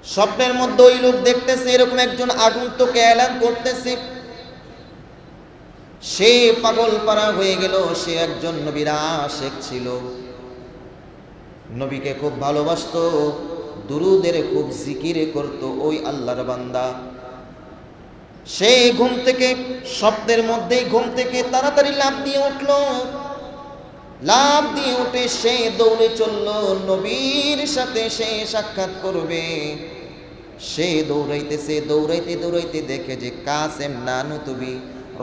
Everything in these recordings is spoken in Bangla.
স্বপ্নের মধ্যে ওই লোক দেখতেছে এরকম একজন আগন্তুক এলান করতেছে, সে পাগল পারা হয়ে গেল। সে একজন নবীর আশিক ছিল, নবীকে খুব ভালোবাসতো, দুরুদের খুব জিকির করত ওই আল্লাহর বান্দা। সে ঘুম থেকে, স্বপ্নের মধ্যেই ঘুম থেকে তাড়াতাড়ি লাফ দিয়ে উঠল। লাফ দিয়ে উঠে সে দৌড়ে চলল নবীর সাথে সে সাক্ষাৎ করবে। সে দৌড়াইতেছে, দৌড়াইতে দৌড়াইতে দেখে যে কাসেম নানুতুবি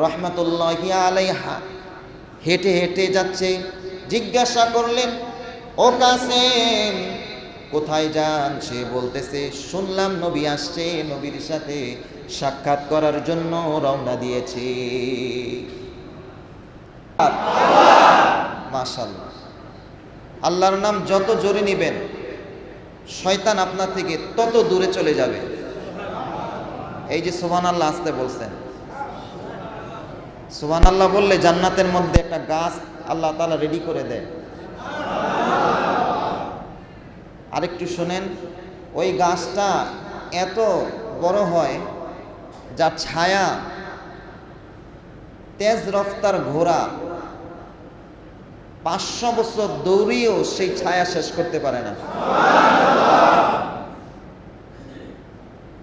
রহমাতুল্লাহি আলাইহা হেঁটে হেঁটে যাচ্ছে। জিজ্ঞাসা করলেন, ও কাসেম কোথায় যান? সে বলতেছে, শুনলাম নবী আসছে, নবীর সাথে সাক্ষাৎ করার জন্য রওনা দিয়েছি। মাশাআল্লাহ, আল্লাহর নাম যত জোরে নিবেন শয়তান আপনার থেকে তত দূরে চলে যাবে। এই যে সুবহানাল্লাহ আসতে বলছেন, সুবহানাল্লাহ বললে জান্নাতের মধ্যে একটা গাছ আল্লাহ তাআলা রেডি করে দেয়। আরেকটু শুনেন, ওই গাছটা এত বড় হয় যার ছায়া তেজ রফতার ঘোড়া 500 বছর দৌড়িয়েও সেই ছায়া শেষ করতে পারে না।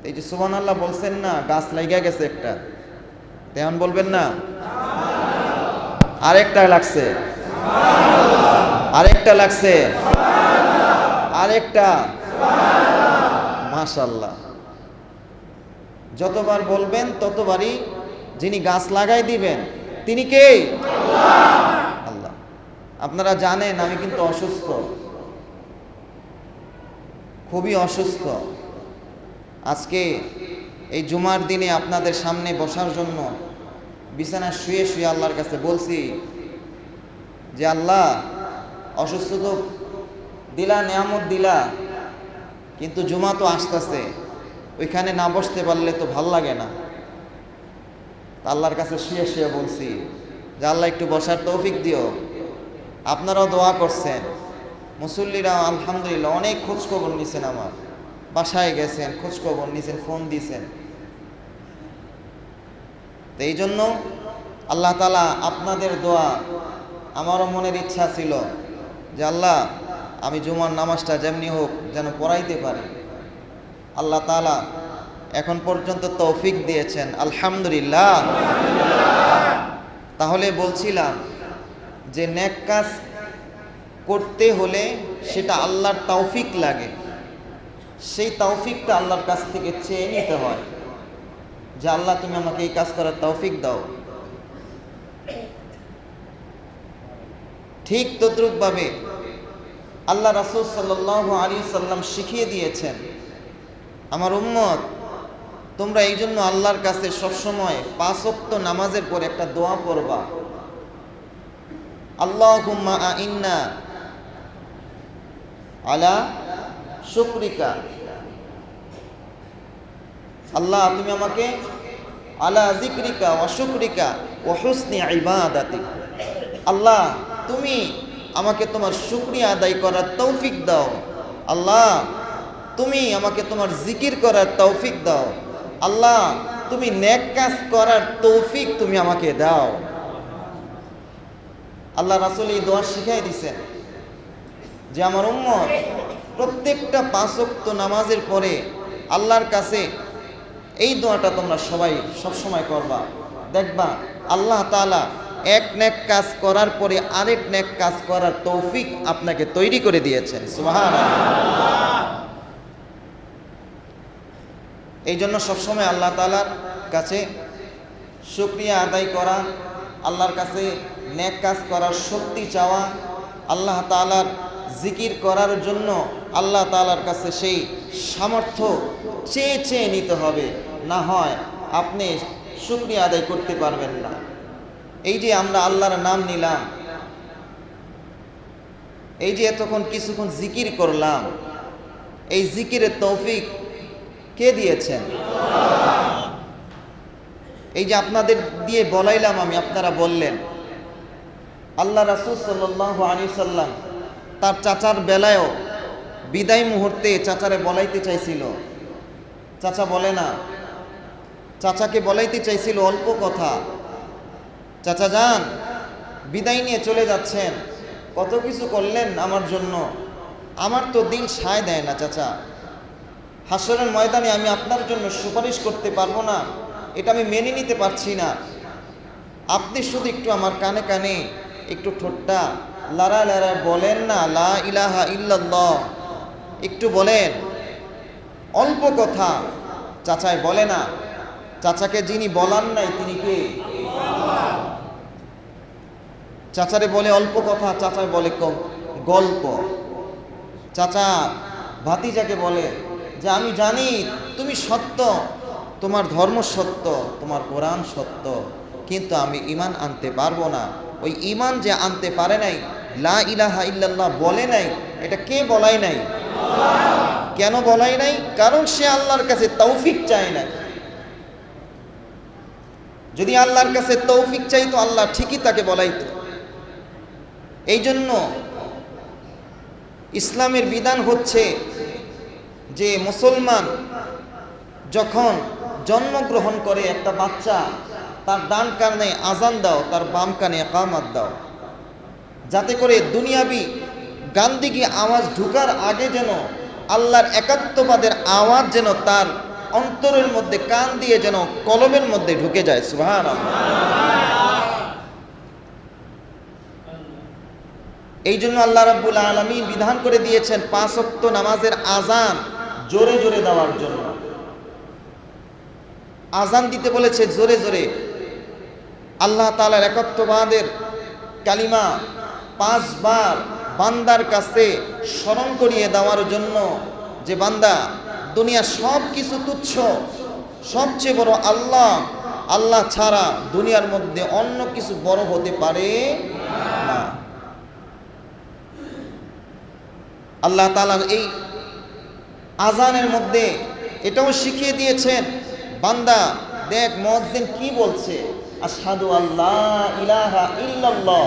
এই যে সুবহানাল্লাহ বলছেন না, গাছ লাইগা গেছে একটা, তেমন বলবেন না? আরেকটা লাগছে, আরেকটা লাগছে, আরেকটা। মাশাআল্লাহ, যতবার বলবেন ততবারই যিনি গাছ লাগাই দিবেন তিনি কে? আল্লাহ। আপনারা জানেন আমি কিন্তু অসুস্থ, খুবই অসুস্থ। আজকে এই জুমার দিনে আপনাদের সামনে বসার জন্য বিছানায় শুয়ে শুয়ে আল্লাহর কাছে বলছি যে আল্লাহ, অসুস্থ তো দিলা, নিয়ামত দিলা, কিন্তু জুমা তো আসতেছে, ওইখানে না বসতে পারলে তো ভাল লাগে না। আল্লাহর কাছে শুয়ে শুয়ে বলছি যে আল্লাহ একটু বসার তৌফিক দিও। আপনারাও দোয়া করছেন, মুসল্লিরা আলহামদুলিল্লাহ অনেক খোঁজখবর নিছেন, আমার বাসায় গেছেন, খোঁজখবর নিছেন, ফোন দিছেন। তো এই জন্য আল্লাহ তাআলা আপনাদের দোয়া, আমারও মনের ইচ্ছা ছিল যে আল্লাহ আমি জুমার নামাজটা যেমনি হোক যেন পড়াইতে পারি। আল্লাহ তাআলা এখন পর্যন্ত তৌফিক দিয়েছেন, আলহামদুলিল্লাহ। তাহলে বলছিলাম যে নেক কাজ করতে হলে সেটা আল্লাহর তৌফিক লাগে, সেই তৌফিকটা আল্লাহর কাছ থেকে চেয়ে নিতে হয় যে আল্লাহ তুমি আমাকে এই কাজ করার তৌফিক দাও। ঠিক তদ্রূপভাবে আল্লাহ রাসূল সাল্লাল্লাহু আলাইহি সাল্লাম শিখিয়ে দিয়েছেন, আমার উম্মত তোমরা এই জন্য আল্লাহর কাছে সবসময় 5 ওয়াক্ত নামাজের পর একটা দোয়া পড়বা, আল্লাহুম্মা আইন্না আলা শুকরিকা। আল্লাহ তুমি আমাকে আলা যিকরিকা ওয়া শুকরিকা ওয়া হুসনি ইবাদাতিক, আল্লাহ তুমি আমাকে তোমার শুকরিয়া আদায় করার তৌফিক দাও। আল্লাহ তুমি আমাকে তোমার জিকির করার তৌফিক দাও। আল্লাহ তুমি নেক কাজ করার তৌফিক তুমি আমাকে দাও। আল্লাহ রাসূল এই দোয়া শিখাই দিয়েছেন যে আমার উম্মত প্রত্যেকটা 5 ওয়াক্ত নামাজের পরে আল্লাহর কাছে এই দোয়াটা তোমরা সবাই সবসময় করবা। দেখবা আল্লাহ তাআলা এক নেক কাজ করার পরে আরেক নেক কাজ করার তৌফিক আপনাকে তৈরি করে দিয়েছেন। সুবহানাল্লাহ। এই জন্য সবসময় আল্লাহ তাআলার কাছে শুকরিয়া আদায় করা, আল্লাহর কাছে নেক কাজ করার শক্তি চাওয়া, আল্লাহ তাআলার জিকির করার জন্য আল্লাহ তাআলার কাছে সেই সামর্থ্য চেয়ে চেয়ে নিতে হবে, না হয় আপনি শুকরিয়া আদায় করতে পারবেন না। এই যে আমরা আল্লাহর নাম নিলাম, এই যে এতক্ষণ কিছুক্ষণ জিকির করলাম, এই জিকিরের তৌফিক কে দিয়েছেন? এই যে আপনাদের দিয়ে বলাইলাম আমি, আপনারা বললেন। আল্লাহ রাসূল সাল্লাল্লাহু আলাইহি সাল্লাম তার চাচার বেলায়ও বিদায় মুহূর্তে চাচারে বলাইতে চাইছিল চাচা বলে না। চাচাকে বলাইতে চাইছিল অল্প কথা, চাচা যান, বিদায় নিয়ে চলে যাচ্ছেন, কত কিছু করলেন আমার জন্য, আমার তো দিল সায় দেয় না চাচা। হাসরের ময়দানে আমি আপনার জন্য সুপারিশ করতে পারবো না, এটা আমি মেনে নিতে পারছি না। আপনি শুধু একটু আমার কানে কানে একটু ঠোঁটটা লড়ায় লড়ায় বলেন না, লা ইলাহা ইল্লাল্লাহ, একটু বলেন, অল্প কথা। চাচাই বলে না। চাচাকে যিনি বলান নাই তিনি কে? চাচারে বলে অল্প কথা, চাচাই বলে গল্প। চাচা ভাতিজাকে বলে যে আমি জানি তুমি সত্য, তোমার ধর্ম সত্য, তোমার কোরআন সত্য, কিন্তু আমি ঈমান আনতে পারবো না। ওই ঈমান যে আনতে পারে নাই, লা ইলাহা ইল্লাল্লাহ বলে নাই, এটা কে বলাই নাই? কেন বলাই নাই? কারণ সে আল্লাহর কাছে তৌফিক চায় না। যদি আল্লাহর কাছে তৌফিক চাইতো, আল্লাহ ঠিকই তাকে বলাইতো। এই জন্য ইসলামের বিধান হচ্ছে যে মুসলমান যখন জন্মগ্রহণ করে একটা বাচ্চা, তার ডান কানে আজান দাও, তার বাম কানে ইকামত দাও, যাতে করে দুনিয়াবি গান্দিগি আওয়াজ ঢুকার আগে যেন আল্লাহর একাত্মবাদের আওয়াজ যেন তার অন্তরের মধ্যে কান দিয়ে যেন কলবের মধ্যে ঢুকে যায়। সুবহানাল্লাহ। এই জন্য আল্লাহ রাব্বুল আলামিন বিধান করে দিয়েছেন 5 ওয়াক্ত নামাজের আজান জোরে জোরে দেওয়ার জন্য। আজান দিতে বলেছে জোরে জোরে। আল্লাহ তাআলার একাত্মবাদের কালিমা 5 বার বান্দার কাছে স্মরণ করিয়ে দেওয়ার জন্য, যে বান্দা দুনিয়ার সব কিছু তুচ্ছ, সবচেয়ে বড় আল্লাহ, আল্লাহ ছাড়া দুনিয়ার মধ্যে অন্য কিছু বড় হতে পারে না। আল্লাহ তাআলা এই আজানের মধ্যে এটাও শিখিয়ে দিয়েছেন, বান্দা দেখ মুয়াজ্জিন কি বলছে, আশহাদু আল্লাহ ইলাহা ইল্লাল্লাহ,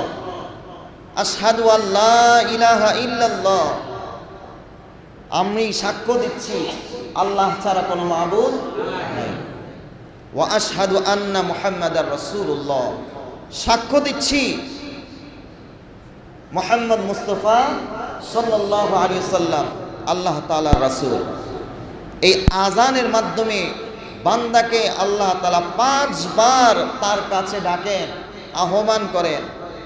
আশহাদু আল্লাহ ইলাহা ইল্লাল্লাহ, আমি সাক্ষ্য দিচ্ছি আল্লাহ ছাড়া কোনো মাবুদ নাই, ওয়া আশহাদু আন্না মুহাম্মাদার রাসূলুল্লাহ, সাক্ষ্য দিচ্ছি মুহাম্মদ মুস্তাফা সাল্লাল্লাহু আলাইহি ওয়াসাল্লাম আল্লাহ তাআলার রাসূল। এই আজানের মাধ্যমে বান্দাকে আল্লাহ তাআলা 5 বার তার কাছে ডাকেন, আহ্বান করেন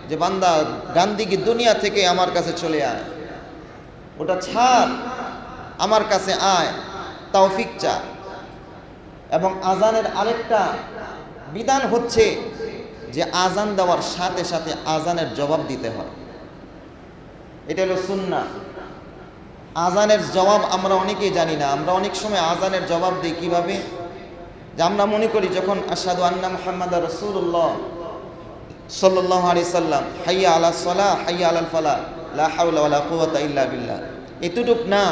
যে বান্দা গান্দিগি দুনিয়া থেকে আমার কাছে চলে আয়, ওটা ছাড়, আমার কাছে আয়, তৌফিক চা। এবং আজানের আরেকটা বিধান হচ্ছে যে আজান দেওয়ার সাথে সাথে আজানের জবাব দিতে হয়। এটা হলো সুন্নাহ। আজানের জবাব আমরা অনেকেই জানি না। আমরা অনেক সময় আজানের জবাব দিই কিভাবে, যে আমরা মনে করি যখন আশহাদু আন্না মুহাম্মাদার রাসূলুল্লাহ সাল্লাল্লাহু আলাইহি সাল্লাম, হাইয়া আলাস সালাহ হাইয়া আলাল ফালাহ, লা হাওলা ওয়ালা কুওয়াতা ইল্লা বিল্লাহ, এতটুক না।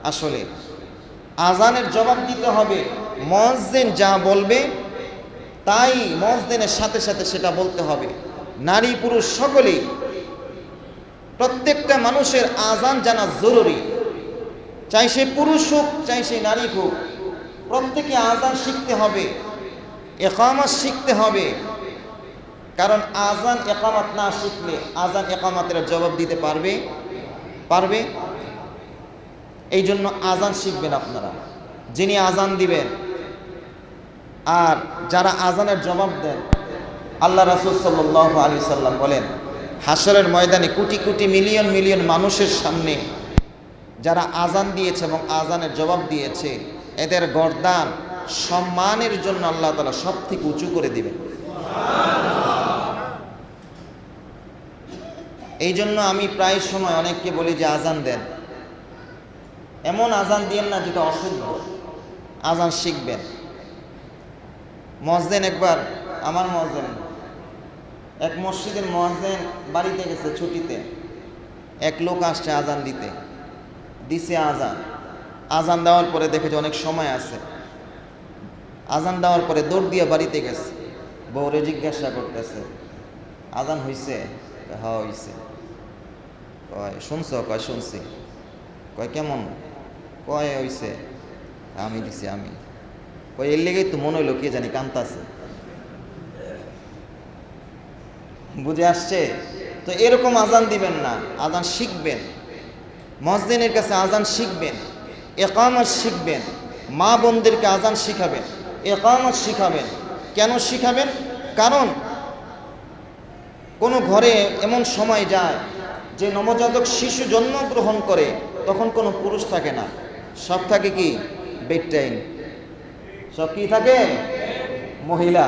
আসলে আজানের জবাব দিতে হবে, মুয়াজ্জিন যা বলবে তাই মুয়াজ্জিনের সাথে সাথে সেটা বলতে হবে। নারী পুরুষ সকলেই, প্রত্যেকটা মানুষের আজান জানা জরুরি, চাই সে পুরুষ হোক চাই সে নারী হোক, প্রত্যেকে আজান শিখতে হবে, ইকামত শিখতে হবে। কারণ আজান ইকামত না শিখলে আজান ইকামতের জবাব দিতে পারবে। এই জন্য আজান শিখবেন আপনারা, যিনি আজান দিবেন আর যারা আজানের জবাব দেন। আল্লাহ রাসূল সাল্লাল্লাহু আলাইহি সাল্লাম বলেন, হাসরের ময়দানে কোটি কোটি মিলিয়ন মিলিয়ন মানুষের সামনে যারা আজান দিয়েছে এবং আজানের জবাব দিয়েছে, এদের গর্দান সম্মানের জন্য আল্লাহ তাআলা সব থেকে উঁচু করে দিবেন। এই জন্য আমি প্রায় সময় অনেককে বলি যে আজান দেন, এমন আজান দিয়েন না যেটা অশুদ্ধ, আজান শিখবেন। মুয়াজ্জিন একবার, আমার মুয়াজ্জিন, এক মসজিদের মুয়াজ্জিন বাড়িতে গেছে ছুটিতে, এক লোক আসছে আজান দিছে আজান দেওয়ার পরে দেখে যে অনেক সময় আছে, আজান দেওয়ার পরে দৌড় দিয়ে বাড়িতে গেছে, বউরে জিজ্ঞাসা করতেছে আজান হইছে? হ্যাঁ হইছে। কয় শুনছো? কয় শুনছি। কয় কেমন? কয় হইছে। আমি দিছি আমি। কই এর লেগেই তো মনে হইলো কে জানি কান্তাছে। বুঝে আসছে? তো এরকম আজান দিবেন না, আজান শিখবেন, মুয়াজ্জিনের কাছে আজান শিখবেন, ইকামত শিখবেন, মা বোনদেরকে আজান শিখাবেন, ইকামত শিখাবেন। কেন শিখাবেন? কারণ কোনো ঘরে এমন সময় যায় যে নবজাতক শিশু জন্মগ্রহণ করে, তখন কোনো পুরুষ থাকে না, সব থাকে কি বেড টাইম, সব কি থাকে মহিলা।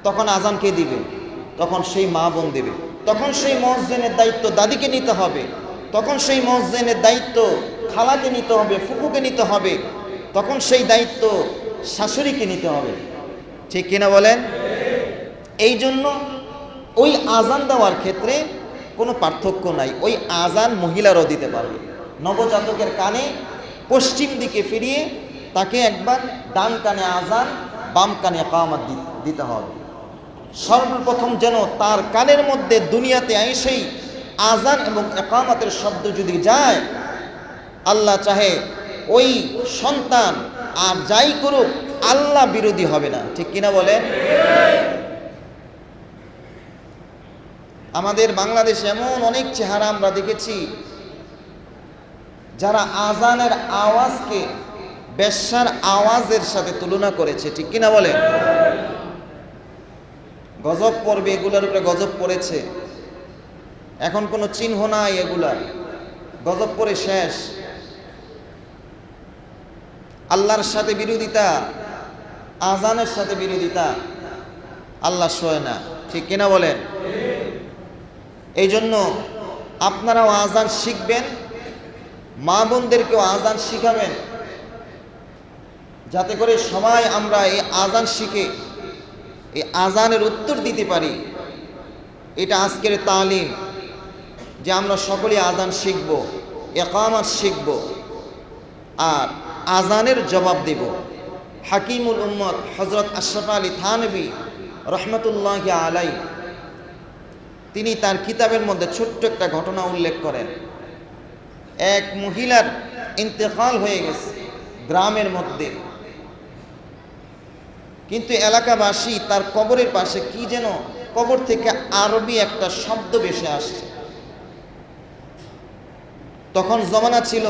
তখন আজান কে দিবে? তখন সেই মা বোন দেবে। তখন সেই মুয়াজ্জিনের দায়িত্ব দাদিকে নিতে হবে, তখন সেই মুয়াজ্জিনের দায়িত্ব খালাকে নিতে হবে, ফুফুকে নিতে হবে, তখন সেই দায়িত্ব শাশুড়িকে নিতে হবে। ঠিক কিনা বলেন? এই জন্য ওই আজান দেওয়ার ক্ষেত্রে কোনো পার্থক্য নাই, ওই আজান মহিলারও দিতে পারবে। নবজাতকের কানে পশ্চিম দিকে ফিরিয়ে তাকে একবার ডান কানে আজান, বাম কানে ইকামত দিতে হবে। সর্বপ্রথম যেন তার কানের মধ্যে দুনিয়াতে আইসেই আজান এবং ইকামতের শব্দ যদি যায়, আল্লাহ চাহে ওই সন্তান আর যাই করুক আল্লাহ বিরোধী হবে না। ঠিক কিনা বলেন? আমাদের বাংলাদেশে এমন অনেক চেহারা আমরা দেখেছি যারা আজানের আওয়াজকে বেশ্যার আওয়াজের সাথে তুলনা করেছে। ঠিক কিনা বলেন? গজব পড়বে, এগুলোর উপরে গজব পড়েছে, এখন কোনো চিহ্ন নাই এগুলার, গজব পড়ে শেষ। আল্লাহর সাথে বিরোধিতা, আজানের সাথে বিরোধিতা, আল্লাহ সয় না। ঠিক কিনা বলেন? এই জন্য আপনারাও আজান শিখবেন, মা বোনদেরকেও আজান শিখাবেন, যাতে করে সবাই আমরা এই আজান শিখে এই আজানের উত্তর দিতে পারি। এটা আজকের তালিম যে আমরা সকলে আজান শিখব, ইকামত শিখব আর আজানের জবাব দেব। হাকিমুল উম্মত হযরত আশরাফ আলী থানভী রহমতুল্লাহি আলাই তিনি তার কিতাবের মধ্যে ছোট্ট একটা ঘটনা উল্লেখ করেন। এক মহিলার ইন্তেকাল হয়ে গেছে গ্রামের মধ্যে, কিন্তু এলাকাবাসী তার কবরের পাশে কি যেন, কবর থেকে আরবি একটা শব্দ ভেসে আসছে। তখন জমানা ছিল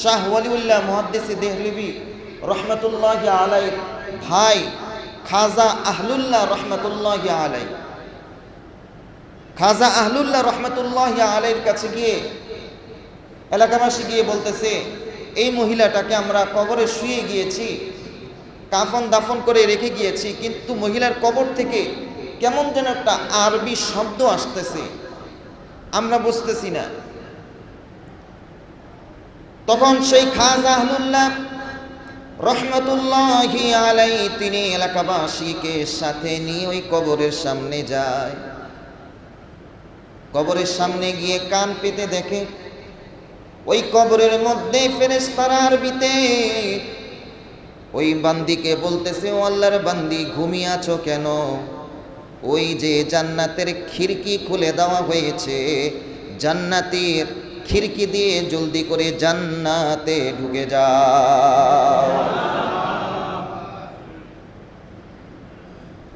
শাহ ওয়ালিউল্লাহ মুহাদ্দিস দেহলভী রহমতুল্লাহি আলাইহির ভাই খাজা আহলুল্লাহ রহমতুল্লাহি আলাইহি। খাজা আহলুল্লাহ রহমতুল্লাহি আলাইহির কাছে গিয়ে এলাকাবাসী গিয়ে বলতেছে, এই মহিলাটাকে আমরা কবরে শুয়ে গিয়েছি, কাফন দাফন করে রেখে গিয়েছি, কিন্তু মহিলার কবর থেকে কেমন যেন একটা আরবি শব্দ আসতেছে, আমরা বুঝতেছি না। তখন সেই খাজা আহলুল্লাহ রহমতুল্লাহি আলাইহি তিনি এলাকাবাসীকে সাথে নিয়ে ওই কবরের সামনে যায়। কবরের সামনে গিয়ে কান পেতে দেখে ওই কবরের মধ্যে ফেরেশতারা আরবিতে ওই বান্দিকে বলতেছে, ও আল্লাহর বান্দি ঘুমিয়ে আছো কেন? ওই যে জান্নাতের খিড়কি খুলে দেওয়া হয়েছে, জান্নাতের খিড়কি দিয়ে জলদি করে জান্নাতে ঢুকে যাও।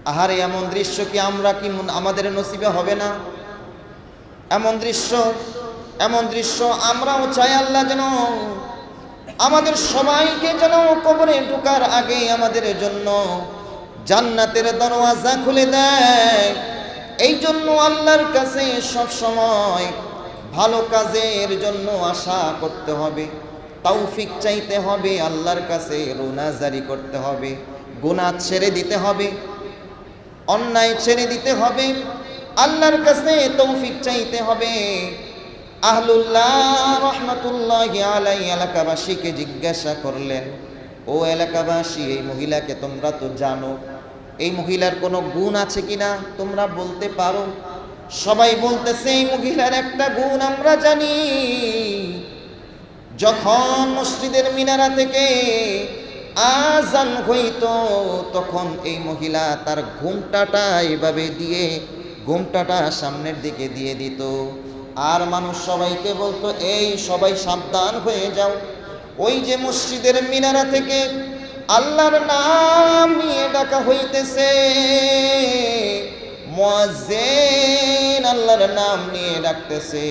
আহারে, এমন দৃশ্য কি আমরা কি আমাদের নসিবে হবে না? এমন দৃশ্য আমরাও চাই আল্লাহ যেন আমাদের সবাইকে যেন কবরে ঢোকার আগে আমাদের জন্য জান্নাতের দরওয়াজা খুলে দেয়। এই জন্য আল্লাহর কাছে সব সময় ভালো কাজের জন্য আশা করতে হবে, তৌফিক চাইতে হবে, আল্লাহর কাছে রোনাজারি করতে হবে, গুনাহ ছেড়ে দিতে হবে, অন্যায় ছেড়ে দিতে হবে, আল্লাহর কাছে তৌফিক চাইতে হবে। আহলুল্লাহ রহমতুল্লাহি আলাইহি এলাকাবাসীকে জিজ্ঞাসা করলেন, ও এলাকাবাসী, এই মহিলাকে তোমরা তো জানো, এই মহিলার কোনো গুণ আছে কিনা তোমরা বলতে পারো? সবাই বলতেছে, এই মহিলার একটা গুণ আমরা জানি, যখন মসজিদের মিনারা থেকে আজান হইতো তখন এই মহিলা তার ঘোমটাটা এভাবে দিয়ে ঘোমটাটা সামনের দিকে দিয়ে দিত, আর মানুষ সবাইকে বলতো, এই সবাই সাবধান হয়ে যাও, ওই যে মসজিদের মিনারা থেকে আল্লাহর নাম নিয়ে ডাকা হইতেছে, মুয়াজ্জিন আল্লাহর নাম নিয়ে ডাকতেছে,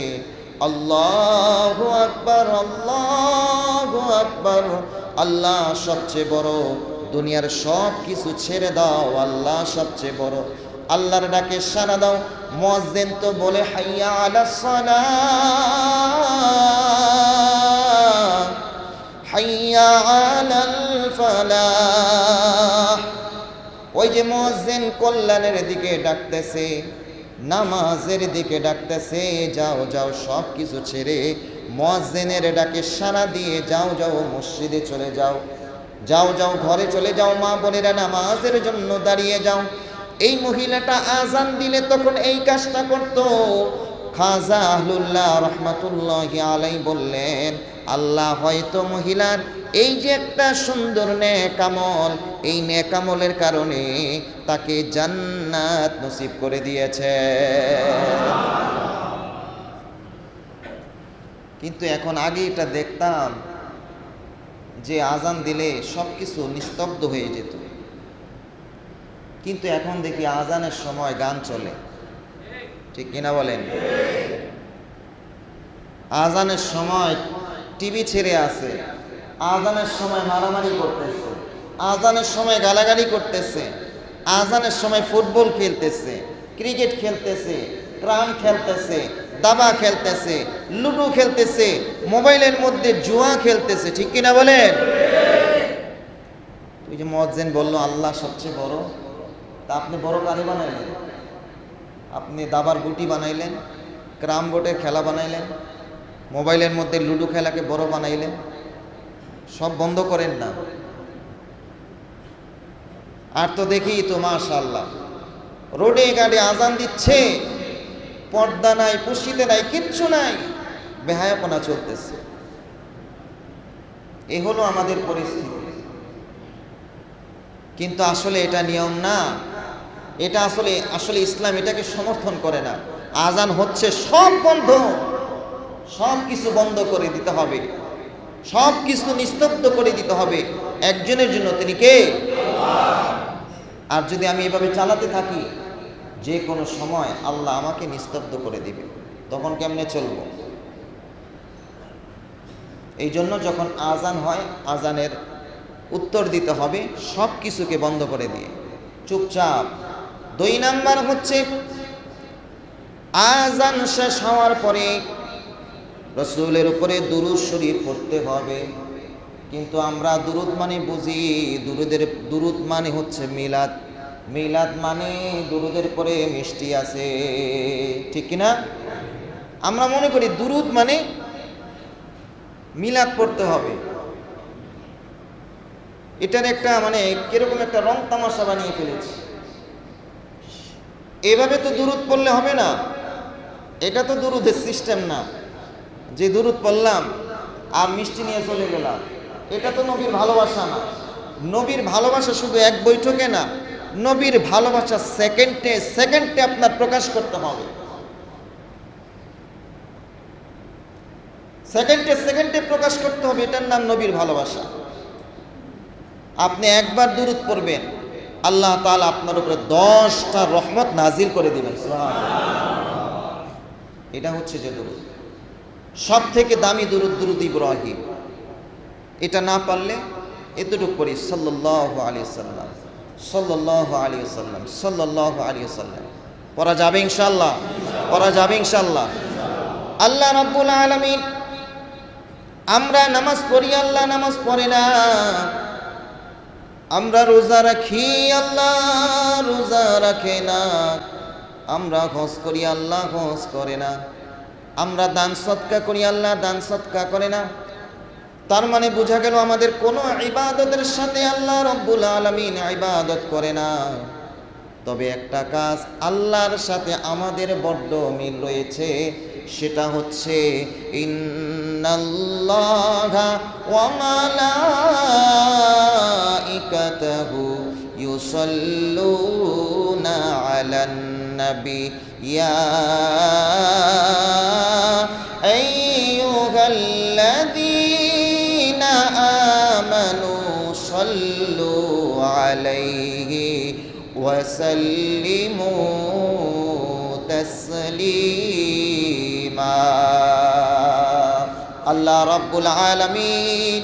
আল্লাহু আকবার, আল্লাহু আকবার, আল্লাহ সবচেয়ে বড়, দুনিয়ার সব কিছু ছেড়ে দাও, আল্লাহ সবচেয়ে বড়। আল্লাহর ডাকে সাড়া দাও। মুয়াজ্জিন তো বলে হাইয়া আলাস সালাহ, হাইয়া আলাল ফালাহ। ওই যে মুয়াজ্জিন কল্যাণের দিকে ডাকতেছে, নামাজের দিকে ডাকতেছে, যাও যাও সব কিছু ছেড়ে মুয়াজ্জিনের ডাকে সাড়া দিয়ে যাও, যাও মসজিদে চলে যাও, যাও যাও ঘরে চলে যাও, মা বোনেরা নামাজের জন্য দাঁড়িয়ে যাও। এই মহিলাটা আজান দিলে তখন এই কাজটা করত। খাজা আহলুল্লাহ রহমাতুল্লাহি আলাইহি বললেন, আল্লাহ হয়তো মহিলার এই যে একটা সুন্দর নেকামল, এই নেকামলের কারণে তাকে জান্নাত নসিব করে দিয়েছে। কিন্তু এখন আগে এটা দেখতাম যে আজান দিলে সব কিছু নিস্তব্ধ হয়ে যেত, কিন্তু এখন দেখি আজানের সময় গান চলে, ঠিক কিনা বলেন? আজানের সময় টিভি ছেড়ে আছে, আজানের সময় মারামারি করতেছে, আজানের সময় গালাগালি করতেছে, আজানের সময় ফুটবল খেলতেছে, ক্রিকেট খেলতেছে, ক্রাম খেলতেছে, দাবা খেলতেছে, লুডো খেলতেছে, মোবাইলের মধ্যে জুয়া খেলতেছে, ঠিক কিনা বলেন? ওই যে মুয়াজ্জিন বলল আল্লাহ সবচেয়ে বড়, তা আপনি বড় কারি বানাইলেন, আপনি দাবার গুটি বানাইলেন, ক্রাম বোর্ডের খেলা বানাইলেন, মোবাইলের মধ্যে লুডো খেলাকে বড় বানাইলেন। সব বন্ধ করেন না। আর তো দেখি তো মাশাআল্লাহ রোডে গাড়ি আজান দিচ্ছে, পর্দা নাই, পুশিতে নাই, কিচ্ছু নাই, বেহায়াপনা চলতেছে। এ হলো আমাদের পরিস্থিতি। কিন্তু আসলে এটা নিয়ম না, এটা আসলে ইসলাম এটাকে সমর্থন করে না। আজান হচ্ছে, সব বন্ধ, সব কিছু বন্ধ করে দিতে হবে, সব কিছু নিস্তব্ধ করে দিতে হবে একজনের জন্য, তিনি কে? আর যদি আমি এভাবে চালাতে থাকি, যে কোনো সময় আল্লাহ আমাকে নিস্তব্ধ করে দিবে, তখন কেমনে চলব? এই জন্য যখন আজান হয়, আজানের উত্তর দিতে হবে সব কিছুকে বন্ধ করে দিয়ে, চুপচাপ। 2 নাম্বার হচ্ছে আজান শেষ হওয়ার পরে রাসূলের উপরে দুরূদ শরীফ পড়তে হবে। কিন্তু আমরা দুরূদ মানে বুঝি, দুরূদ মানে হচ্ছে মিলাদ, মিলাদ মানে দুরূদের পরে মিষ্টি আছে, ঠিক কিনা? আমরা মনে করি দুরূদ মানে মিলাদ পড়তে হবে। এটার একটা মানে কিরকম একটা রং তামাশা বানিয়ে ফেলেছি। এভাবে তো দুরূদ পড়লে হবে না, এটা তো দুরূদের সিস্টেম না যে দুরূদ পড়লাম আর মিষ্টি নিয়ে চলে গেলাম। এটা তো নবীর ভালোবাসা না। নবীর ভালোবাসা শুধু এক বৈঠকে না, নবীর ভালোবাসা সেকেন্ডে সেকেন্ডে আপনার প্রকাশ করতে হবে, সেকেন্ডে সেকেন্ডে প্রকাশ করতে হবে। এটার নাম নবীর ভালোবাসা। আপনি একবার দুরূদ পড়বেন, আল্লাহ তাআলা আপনার উপরে 10টা রহমত নাজিল করে দিবেন। এটা হচ্ছে যে দুরূদ, সব থেকে দামি দুরূদ, দুরূদ ইব্রাহিম। এটা না পারলে এতটুকু পড়ি, সাল্লাল্লাহু আলাইহি ওয়াসাল্লাম, সাল্লাল্লাহু আলাইহি ওয়াসাল্লাম, সাল্লাল্লাহু আলাইহি ওয়াসাল্লাম। পড়া যাবে ইনশাআল্লাহ, পড়া যাবে ইনশাআল্লাহ। আল্লাহ রাব্বুল আলামিন, আমরা নামাজ পড়ি, আল্লাহ নামাজ পড়ে না। আমরা রোজা রাখি, আল্লাহ রোজা রাখে না। আমরা হজ করি, আল্লাহ হজ করে না। আমরা দান সদকা করি, আল্লাহ দান সদকা করে না। তার মানে বোঝা গেল আমাদের কোনো ইবাদতের সাথে আল্লাহ রব্বুল আলামিন ইবাদত করে না। তবে একটা কাজ আল্লাহর সাথে আমাদের বড্ড মিল রয়েছে, সেটা হচ্ছে ইন্নাল্লাহা ওয়া মালাইকাতাহু ইউসাল্লুনা আলান নবী ইয়া আইয়ুহাল্লাযীনা সাল্লু আলাইহি ওয়া সাল্লিমু তাসলিমা। আল্লাহ রাব্বুল আলামিন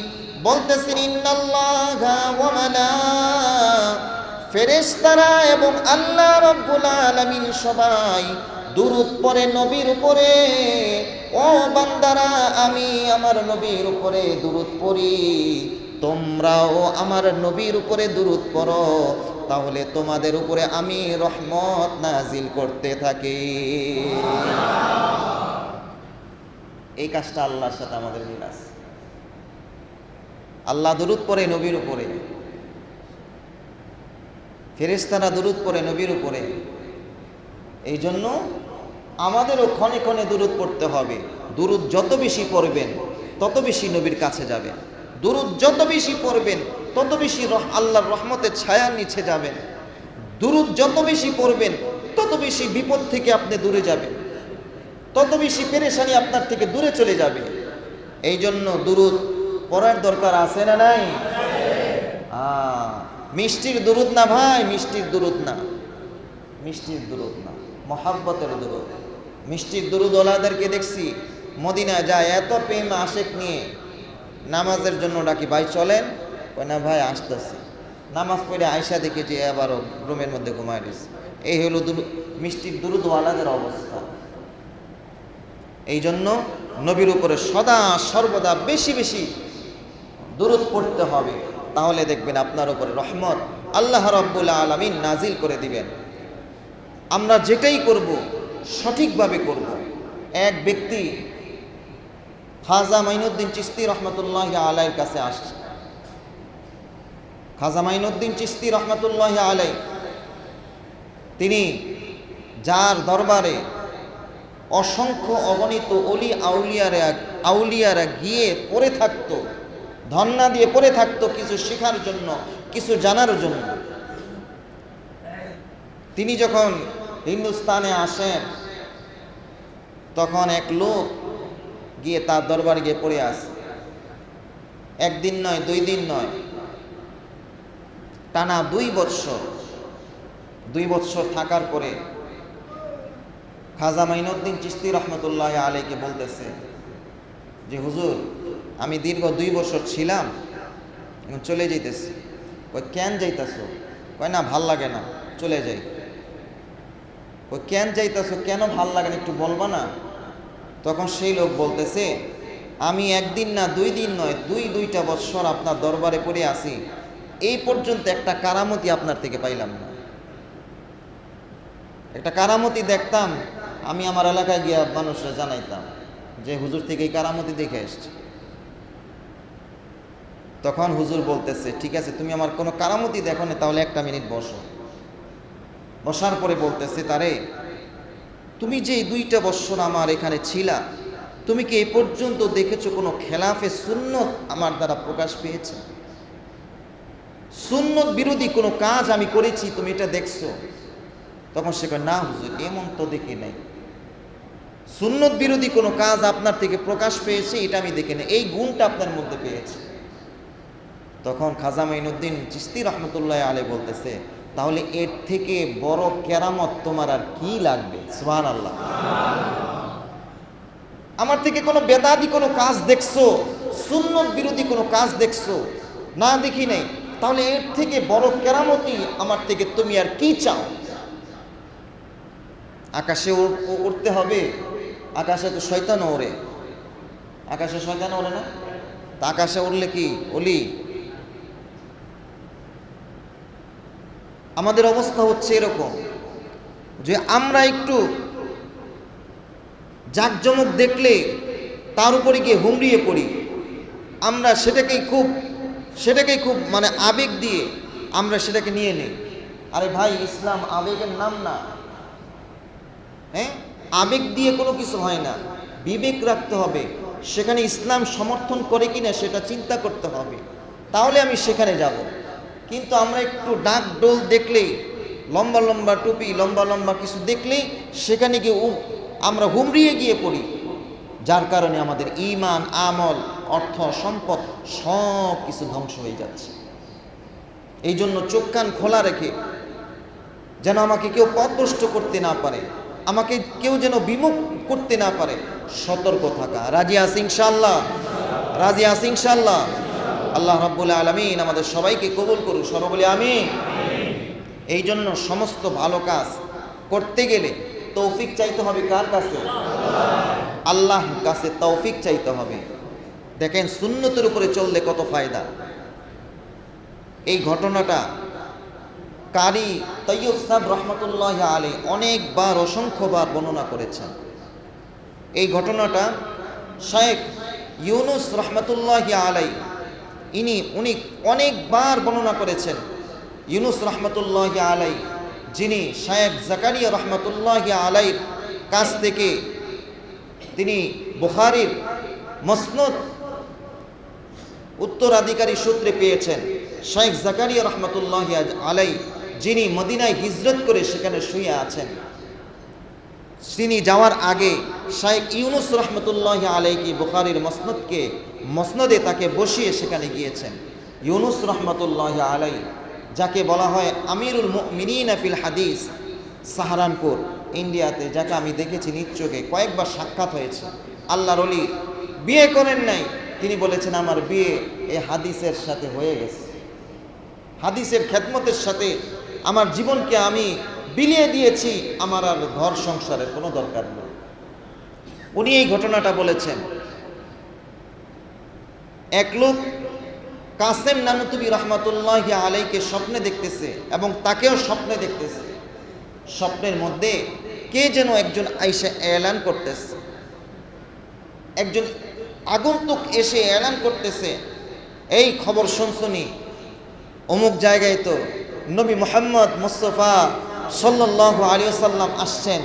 বলতেছেন, ইন্নাল্লাহা ওয়া ফেরেশতারা এবং আল্লাহ রাব্বুল আলামিন সবাই দুরূদ পড়ে নবীর উপরে। ও বান্দারা, আমি আমার নবীর উপরে দুরূদ পড়ি, তোমরাও আমার নবীর উপরে দুরূদ পড়ো, তাহলে তোমাদের উপরে আমি রহমত নাজিল করতে থাকি। এই কাজটা আল্লাহর সাথে আমাদের মিল আছে। আল্লাহ দুরূদ পড়ে নবীর উপরে, ফেরেশতারা দুরূদ পড়ে নবীর উপরে। এই জন্য আমাদেরও ক্ষণে ক্ষণে দুরূদ পড়তে হবে। দুরূদ যত বেশি পড়বেন তত বেশি নবীর কাছে যাবেন। দুরূদ যত বেশি পড়বেন তত বেশি আল্লাহর রহমতের ছায়ার নিচে যাবেন। দুরূদ যত বেশি পড়বেন তত বেশি বিপদ থেকে আপনি দূরে যাবেন, তত বেশি পেরেশানি আপনার থেকে দূরে চলে যাবে। এই জন্য দুরূদ পড়ার দরকার আছে না নাই? মিষ্টির দুরূদ না ভাই, মিষ্টির দুরূদ না, মিষ্টির দুরূদ না, মহাব্বতের দুরূদ। মিষ্টির দুরূদ ওলাদেরকে দেখছি মদিনা যায় এত প্রেম আশেক নিয়ে, নামাজের জন্য ডাকি, ভাই চলেন, কই না ভাই আসতেছি। নামাজ পড়ে আয়সা দেখে যে আবারও রুমের মধ্যে ঘুমায় রয়েছে। এই হলো মিষ্টির দুরূদ ওয়ালাদের অবস্থা। এই জন্য নবীর উপরে সদা সর্বদা বেশি বেশি দুরূদ পড়তে হবে, তাহলে দেখবেন আপনার উপরে রহমত আল্লাহ রাব্বুল আলামিন নাজিল করে দিবেন। আমরা যেটাই করব সঠিকভাবে করব। এক ব্যক্তি খাজা মাইনুদ্দিন চিশতি রহমতুল্লাহ আলাইহির কাছে আসছে। খাজা মাইনুদ্দিন চিশতি রহমতুল্লাহ আলাই, তিনি যার দরবারে অসংখ্য অগণিত অলি আউলিয়ারা গিয়ে পড়ে থাকতো, ধন্না দিয়ে পড়ে থাকতো কিছু শেখার জন্য, কিছু জানার জন্য। তিনি যখন হিন্দুস্তানে আসেন তখন এক লোক গিয়ে তার দরবারে গিয়ে পড়ে আসে। একদিন নয়, 2 দিন নয়, টানা 2 বৎসর। 2 বৎসর থাকার পরে খাজা মাইনুদ্দিন চিশতি রহমতুল্লাহ আলাইকে বলতেছে যে হুজুর, আমি দীর্ঘ 2 বছর ছিলাম, এখন চলে যাইতেছি। কই কেন যাইতেছো? কয় না ভাল লাগে না, চলে যাই। কই কেন যাইতেছো, কেন ভাল লাগে না একটু বলবা না? তখন সেই লোক বলতেছে, আমি 1 দিন না 2 দিন নয়, 2টা বৎসর আপনার দরবারে পড়ে আসি, এই পর্যন্ত একটা কারামতি আপনার থেকে পাইলাম না। একটা কারামতি দেখতাম, আমি আমার এলাকায় গিয়া মানুষরা জানাইতাম যে হুজুর থেকে এই কারামতি দেখে এসছে। তখন হুজুর বলতেছে, ঠিক আছে তুমি আমার কোনো কারামতি দেখো না, তাহলে 1 মিনিট বসো। বসার পরে বলতেছে তারে, তুমি যে 2টা বৎসর আমার এখানে ছিলা, তুমি কি এই পর্যন্ত দেখেছো কোনো খেলাফে সুন্নত আমার দ্বারা প্রকাশ পেয়েছে? সুন্নত বিরোধী কোনো কাজ আমি করেছি, তুমি এটা দেখছো? তখন সে কয়, না হুজুর, এমন তো দেখি নাই। সুন্নত বিরোধী কোনো কাজ আপনার থেকে প্রকাশ পেয়েছে এটা আমি দেখি না, এই গুণটা আপনার মধ্যে পেয়েছি। তখন খাজা মাইনুদ্দিন চিশতি রহমতুল্লাহ আলাইহি বলতেছে, তাহলে এর থেকে বড় কেরামত তোমার আর কি লাগবে? সুবহানাল্লাহ। আমার থেকে কোনো বেদাতি কোনো কাজ দেখছো, সুন্নত বিরোধী কোনো কাজ দেখছো? না, দেখি নাই। তাহলে এর থেকে বড় কেরামতি আমার থেকে তুমি আর কি চাও? আকাশে উঠতে হবে, আকাশে তো শয়তানও ওড়ে, আকাশে শয়তান ওড়ে না? তা আকাশে উঠলে কি অলি? আমাদের অবস্থা হচ্ছে এরকম যে আমরা একটু জাকজমক দেখলে তার উপরে গিয়ে হুমড়িয়ে পড়ি। আমরা সেটাকেই খুব মানে আবেগ দিয়ে আমরা সেটাকে নিয়ে নিই। আরে ভাই, ইসলাম আবেগের নাম না। হ্যাঁ, আবেগ দিয়ে কোনো কিছু হয় না, বিবেক রাখতে হবে। সেখানে ইসলাম সমর্থন করে কিনা সেটা চিন্তা করতে হবে, তাহলে আমি সেখানে যাব। কিন্তু আমরা একটু ডাক ডোল দেখলেই, লম্বা লম্বা টুপি, লম্বা লম্বা কিছু দেখলেই সেখানে গিয়ে আমরা হুমড়িয়ে গিয়ে পড়ি, যার কারণে আমাদের ঈমান, আমল, অর্থ, সম্পদ সব কিছু ধ্বংস হয়ে যাচ্ছে। এই জন্য চোখ কান খোলা রেখে যেন আমাকে কেউ পথভ্রষ্ট করতে না পারে, আমাকে কেউ যেন বিমুখ করতে না পারে, সতর্ক থাকা। রাজি আছি ইনশাআল্লাহ? রাজি আছি ইনশাআল্লাহ? আল্লাহ রাব্বুল আলামিন আমাদের সবাইকে কবুল করুন, সবাই বলি আমিন। এই জন্য সমস্ত ভালো কাজ করতে গেলে তৌফিক চাইতে হবে কার কাছে? আল্লাহর কাছে তৌফিক চাইতে হবে। দেখেন সুন্নতের উপরে চললে কত ফায়দা। এই ঘটনাটা কারি তৈয়ব সাহেব রহমতুল্লাহ আলাইহি অনেকবার অসংখ্যবার বর্ণনা করেছেন। এই ঘটনাটা শেখ ইউনুস রহমতুল্লাহ আলাইহি উনি অনেকবার বর্ণনা করেছেন। ইউনুস রহমতুল্লাহ আলাইহি যিনি শেখ জাকারিয়া রহমতুল্লাহ আলাইহির কাছ থেকে তিনি বুখারীর মুসনাদ উত্তরাধিকারী সূত্রে পেয়েছেন। শেখ জাকারিয়া রহমতুল্লাহ আলাইহি যিনি মদিনায় হিজরত করে সেখানে শুয়ে আছেন, তিনি যাওয়ার আগে শেখ ইউনুস রহমতুল্লাহ আলাইহি বুখারীর মসনদে তাকে বসিয়ে সেখানে গিয়েছেন। ইউনুস রহমতুল্লাহ আলাইহি যাকে বলা হয় আমিরুল মুমিনিন ফিল হাদিস, সাহারানপুর ইন্ডিয়াতে, যাকে আমি দেখেছি নিজ চোখে, কয়েকবার সাক্ষাৎ হয়েছে। আল্লাহর ওলি, বিয়ে করেন নাই, তিনি বলেছেন আমার বিয়ে এই হাদিসের সাথে হয়ে গেছে, হাদিসের খেদমতের সাথে আমার জীবনকে আমি বিলিয়ে দিয়েছি, আমার আর ঘর সংসারের কোনো দরকার নেই। উনি এই ঘটনাটা বলেছেন। এক লোক কাসেম নানুতুবি রহমতুল্লাহ আলাইকে স্বপ্নে দেখতেছে এবং তাকেও স্বপ্নে দেখতেছে। স্বপ্নের মধ্যে কে যেন একজন আইসা এলান করতেছে, একজন আগন্তুক এসে এলান করতেছে, এই খবর শুনছনি, অমুক জায়গায় তো নবী মুহাম্মদ মুস্তাফা সাল্লাল্লাহু আলাইহি ওয়াসাল্লাম আসছেন,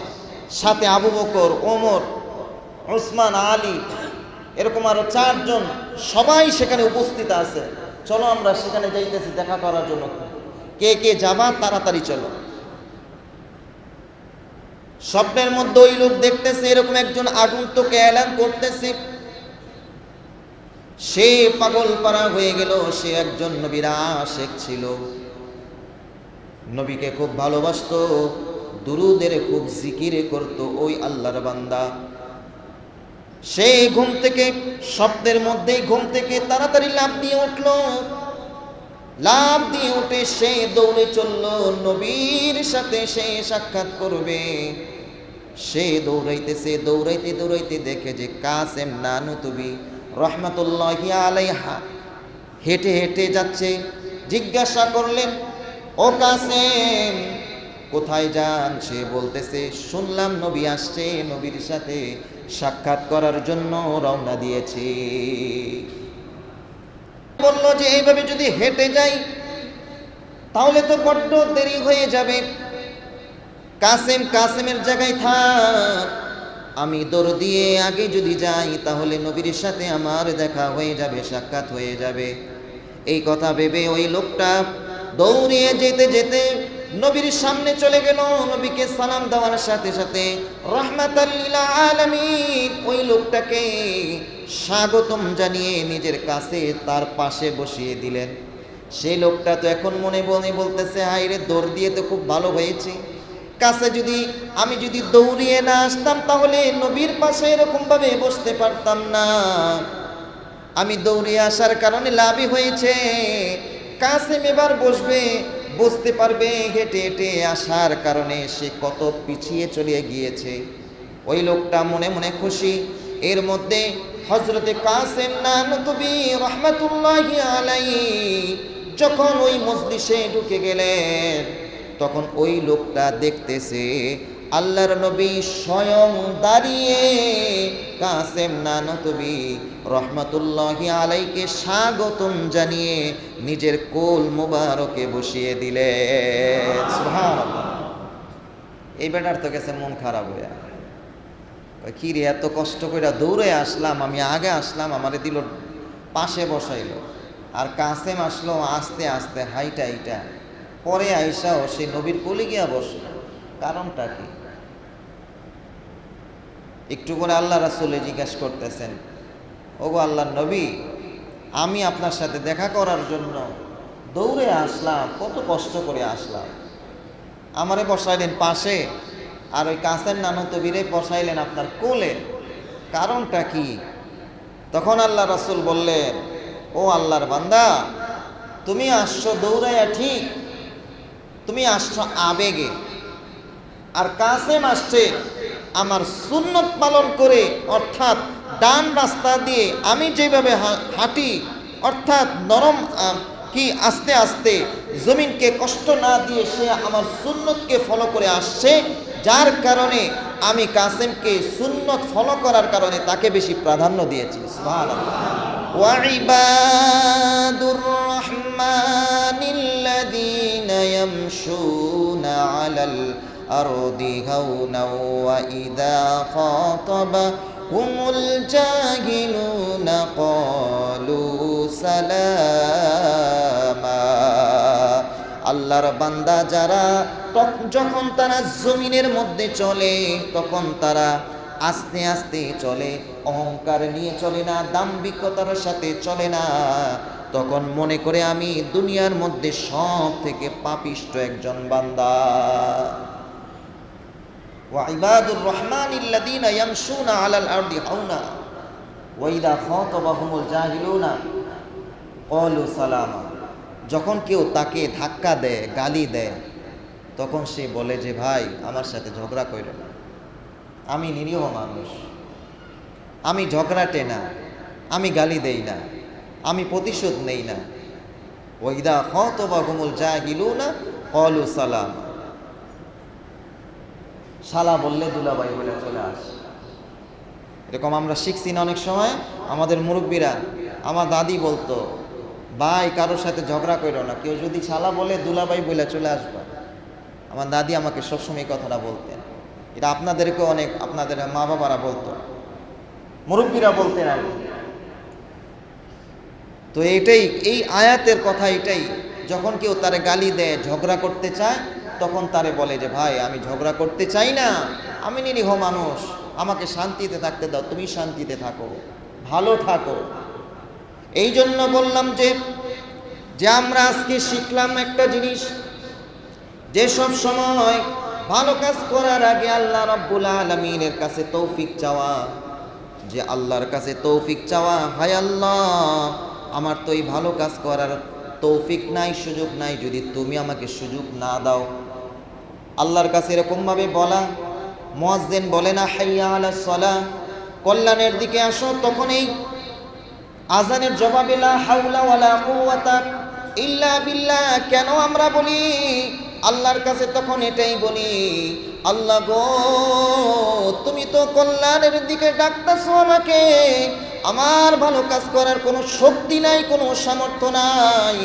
সাথে আবু বকর, ওমর, উসমান, আলী, এরকম আরো 4 জন, সবাই সেখানে উপস্থিত আছে। চলো আমরা সেখানে যাইতেছি দেখা করার জন্য, কে কে যাবা তাড়াতাড়ি চলো। স্বপ্নের মধ্যে ওই লোক দেখতেছে এরকম একজন আগন্তুক এলান করতেছে। সে পাগল পারা হয়ে গেল। সে একজন নবীর আশিক ছিল, নবীকে খুব ভালোবাসতো, দুরুদের খুব জিকির করত ওই আল্লাহর বান্দা। সে ঘুম থেকে, স্বপ্নের মধ্যেই ঘুম থেকে তাড়াতাড়ি লাফ দিয়ে উঠল। লাফ দিয়ে উঠে সে দৌড়ে চলল নবীর সাথে সে সাক্ষাৎ করবে। সে দৌড়াইতেছে, দৌড়াইতে দৌড়াইতে দেখে যে কাসেম নানুতুবি রহমতুল্লাহি আলাইহা হেঁটে হেঁটে যাচ্ছে। জিজ্ঞাসা করলেন, ও কাসেম কোথায় যান? সে বলতেছে, শুনলাম নবী আসছে, নবীর সাথে সাক্ষাৎ করার জন্য রওনা দিয়েছি। বলল যে এইভাবে যদি হেঁটে যাই তাহলে তো বড্ড দেরি হয়ে যাবে। কাসেমের জায়গায় থাক, আমি দৌড় দিয়ে আগে যদি যাই তাহলে নবীর সাথে আমার দেখা হয়ে যাবে, সাক্ষাৎ হয়ে যাবে। এই কথা ভেবে ওই লোকটা দৌড়িয়ে যেতে যেতে নবীর সামনে চলে গেল। নবীকে সালাম দেওয়ার সাথে সাথে রাহমাতাল লিল আলামিন ওই লোকটাকে স্বাগতম জানিয়ে নিজের কাছে তার পাশে বসিয়ে দিলেন। সেই লোকটা তো এখন মনে মনে বলতেছে, হায় রে, দৌড় দিয়ে তো খুব ভালো হয়েছে, কাছে আমি যদি দৌড়িয়ে না আসতাম তাহলে নবীর পাশে এরকম ভাবে বসতে পারতাম না। আমি দৌড়িয়ে আসার কারণে লাভই হয়েছে। কাসেম এবার বুঝতে পারবে হেঁটে হেঁটে আসার কারণে সে কত পিছিয়ে চলে গিয়েছে। ওই লোকটা মনে মনে খুশি। এর মধ্যে হযরতে কাসেম নানুতুবি রহমাতুল্লাহি আলাইহি যখন ওই মজলিসে ঢুকে গেলেন, তখন ওই লোকটা দেখতেছে আল্লাহর নবী স্বয়ং দাঁড়িয়ে কাসেম নানুতুবি রহমাতুল্লাহি আলাইকে স্বাগতম জানিয়ে নিজের কোল মোবারকে বসিয়ে দিলেন। সুবহানাল্লাহ। এই বেটার তো গেছে মন খারাপ হয়ে, কি রে, এত কষ্ট করে দৌড়ে আসলাম, আমি আগে আসলাম, আমারে দিল পাশে বসাইলো, আর কাসেম আসলো আস্তে আস্তে হাইটা হাইটা, পরে আইসাও সেই নবীর কোলে গিয়া বসলো। কারণটা কি? একটু করে আল্লাহ রাসূল জিজ্ঞাসা করতেছেন, ওগো আল্লাহর নবী, আমি আপনার সাথে দেখা করার জন্য দৌড়ে আসলাম, কত কষ্ট করে আসলাম। আমারে বসাইলেন পাশে, আর ওই কাছের নানতবীরে বসাইলেন আপনার কোলে। কারণটা কি? তখন আল্লাহ রাসূল বললেন, ও আল্লাহর বান্দা, তুমি আসছো দৌড়াইয়া ঠিক, তুমি আসছো আবেগে, আর কাসেম আসছে আমার সুন্নত পালন করে, অর্থাৎ ডান রাস্তা দিয়ে আমি যেভাবে হাঁটি, অর্থাৎ নরম কি আস্তে আস্তে জমিনকে কষ্ট না দিয়ে সে আমার সুন্নতকে ফলো করে আসছে, যার কারণে আমি কাসেমকে সুন্নত ফলো করার কারণে তাকে বেশি প্রাধান্য দিয়েছি। সুবহানাল্লাহ। ওয়া ইবাদুর রাহমানিল্লাযীনা ইয়ামশুনা আলাল আরদি হাওনা ওয়া ইযা খাতাবাহুমুল জাহিলুনা ক্বালু সালামা। আল্লাহর বান্দা যারা যখন তারা জমিনের মধ্যে চলে তখন তারা আস্তে আস্তে চলে, অহংকার নিয়ে চলে না, দাম্ভিকতার সাথে চলে না। তখন মনে করে আমি দুনিয়ার মধ্যে সব থেকে পাপিষ্ট একজন বান্দা। ওয়া ইবাদুর রহমানিল্লাযীনা ইয়ামশুনা আলাল আরদি হাওনা ওয়া ইযা খাতাবাহুমুল জাহিলুনা ক্বালু সালামা। যখন কেউ তাকে ধাক্কা দেয়, গালি দেয়, তখন সে বলে যে ভাই আমার সাথে ঝগড়া কইরো না, আমি নিরীহ মানুষ, আমি ঝগড়াটে না, আমি গালি দেই না, আমি প্রতিশোধ নেই না। ওয়া ইযা খাতাবাহুমুল জাহিলুনা ক্বালু সালামা। শালা বললে দুলাভাই বলে চলে আসে। এরকম আমরা শিখছি না অনেক সময়। আমাদের মুরব্বীরা, আমার দাদি বলতো, ভাই কারোর সাথে ঝগড়া করো না, কেউ যদি শালা বলে দুলাভাই বলে চলে আসবা। আমার দাদি আমাকে সবসময় কথাটা বলতেন। এটা আপনাদেরকে অনেক, আপনাদের মা বাবারা বলতো, মুরব্বীরা বলতেন আর কি। তো এটাই এই আয়াতের কথা, এটাই যখন কেউ তারে গালি দেয়, ঝগড়া করতে চায়, তখন তারে বলে যে ভাই আমি ঝগড়া করতে চাই না, আমি নিরীহ মানুষ, আমাকে শান্তিতে থাকতে দাও, তুমি শান্তিতে থাকো, ভালো থাকো। এই জন্য বললাম যে আমরা আজকে শিখলাম একটা জিনিস, যে সব সময় ভালো কাজ করার আগে আল্লাহ রাব্বুল আলামিনের কাছে তৌফিক চাওয়া, যে আল্লাহর কাছে তৌফিক চাওয়া, হায় আল্লাহ আমার তো এই ভালো কাজ করার তৌফিক নাই, সুযোগ নাই, যদি তুমি আমাকে সুযোগ না দাও। আল্লাহর কাছে এরকমভাবে বলা। মুয়াজ্জিন বলে না হাইয়া আলাস সালাহ, কল্যাণের দিকে আসো, তখন এই আজানের জবাবে লা হাওলা ওয়ালা কুওয়াতা ইল্লা বিল্লাহ কেন আমরা বলি? আল্লাহর কাছে তখন এটাই বলি, আল্লাহ গো তুমি তো কল্যাণের দিকে ডাকতেছো আমাকে, আমার ভালো কাজ করার কোনো শক্তি নাই, কোনো সামর্থ্য নাই,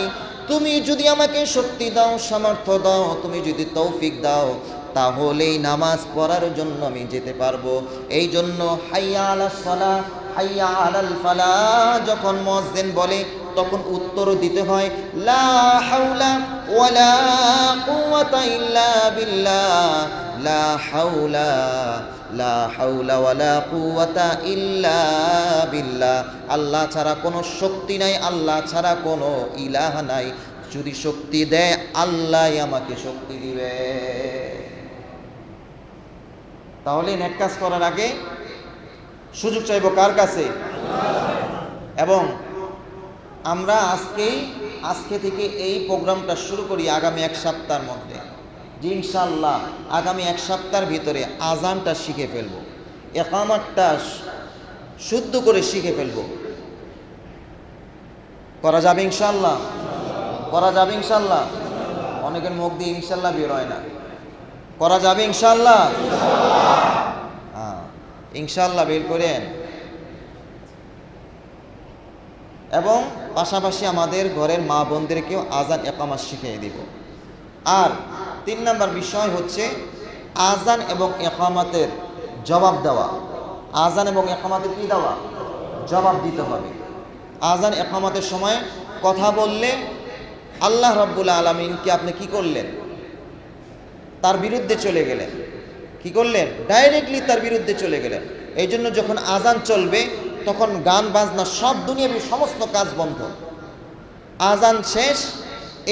তুমি যদি আমাকে শক্তি দাও, সামর্থ্য দাও, তুমি যদি তৌফিক দাও, তাহলেই নামাজ পড়ার জন্য আমি যেতে পারবো। এই জন্য হাইয়া আলাস সালাহ হাইয়া আলাল ফালাহ যখন মুয়াজ্জিন বলে তখন উত্তর দিতে হয় লা হাওলা ওয়ালা কুওয়াতা ইল্লা বিল্লাহ, লা হাওলা ওয়ালা কুওয়াতা ইল্লা বিল্লাহ। আল্লাহ ছাড়া কোনো শক্তি নাই, আল্লাহ ছাড়া কোনো ইলাহ নাই, যদি শক্তি দেয় আল্লাহই আমাকে শক্তি দিবে। তাহলে নেক কাজ করার আগে সুযোগ চাইব কার কাছে? এবং আমরা আজকে থেকে এই প্রোগ্রামটা শুরু করি আগামী এক সপ্তাহের মধ্যে, যে ইনশাআল্লাহ আগামী এক সপ্তাহের ভিতরে আজানটা শিখে ফেলবো, ইকামাতটা শুদ্ধ করে শিখে ফেলবো। করা যাবে ইনশাআল্লাহ? করা যাবে ইনশাআল্লাহ? অনেকের মুখ দিয়ে ইনশাআল্লাহ বের হয় না। করা যাবে ইনশাআল্লাহ? হ্যাঁ ইনশাআল্লাহ বের করেন। এবং পাশাপাশি আমাদের ঘরের মা বোনদেরকেও আজান ইকামাত শিখিয়ে দিব। আর 3 নম্বর বিষয় হচ্ছে আজান এবং ইকামাতের জবাব দেওয়া। আজান এবং ইকামাতের কি দেওয়া? জবাব দিতে হবে। আজান ইকামাতের সময় কথা বললে আল্লাহ রাব্বুল আলামিনকে আপনি কি করলেন? তার বিরুদ্ধে চলে গেলেন। কি করলেন? ডাইরেক্টলি তার বিরুদ্ধে চলে গেলেন। এই জন্য যখন আজান চলবে তখন গান বাজনা সব দুনিয়াবি সমস্ত কাজ বন্ধ। আজান শেষ,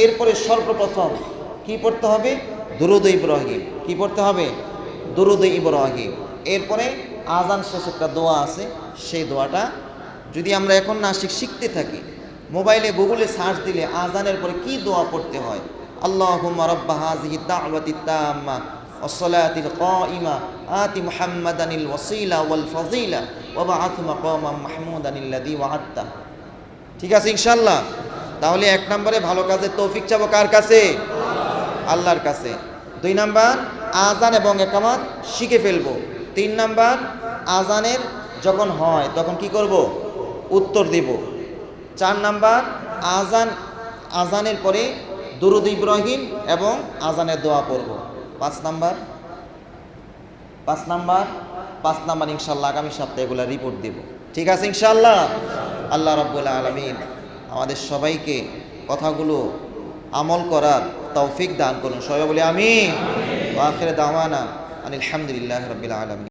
এরপরে সর্বপ্রথম কি পড়তে হবে? দুরূদ ইব্রাহিম। কি পড়তে হবে? দুরূদ ইব্রাহিম। এরপরে আজান শেষে একটা দোয়া আছে, সেই দোয়াটা যদি আমরা এখন না শিখতে থাকি, মোবাইলে গুগলে সার্চ দিলে আজানের পরে কি দোয়া পড়তে হয়, আল্লাহুম্মা রাব্বা হাযিহি দাওয়াতি তাম্মা ওয়াস-সালাতিল কাইমা আতি মুহাম্মাদানিল ওয়াসিলা ওয়াল ফাযিলা ওয়া বা'আথ মাকামান মাহমুদানিল্লাযী ওয়া'আদতা। ঠিক আছে ইনশাআল্লাহ? তাহলে এক নম্বরে ভালো কাজের তৌফিক চাবো কার কাছে? আল্লাহর কাছে। 2 নাম্বার, আজান এবং একামত শিখে ফেলবো। 3 নাম্বার, আজানের যখন হয় তখন কি করব? উত্তর দেব। 4 নাম্বার, আজানের পরে দুরূদ ইব্রাহিম এবং আজানের দোয়া পড়ব। 5 নাম্বার ইনশাআল্লাহ আগামী সপ্তাহে এগুলা রিপোর্ট দেব। ঠিক আছে ইনশাআল্লাহ? আল্লাহ রাব্বুল আলামিন আমাদের সবাইকে কথাগুলো আমল করার তৌফিক দান করুন। সবাই বলি আমিন। ওয়া আখির দাওয়ানা আনিল হামদুলিল্লাহি রাব্বিল আলামিন।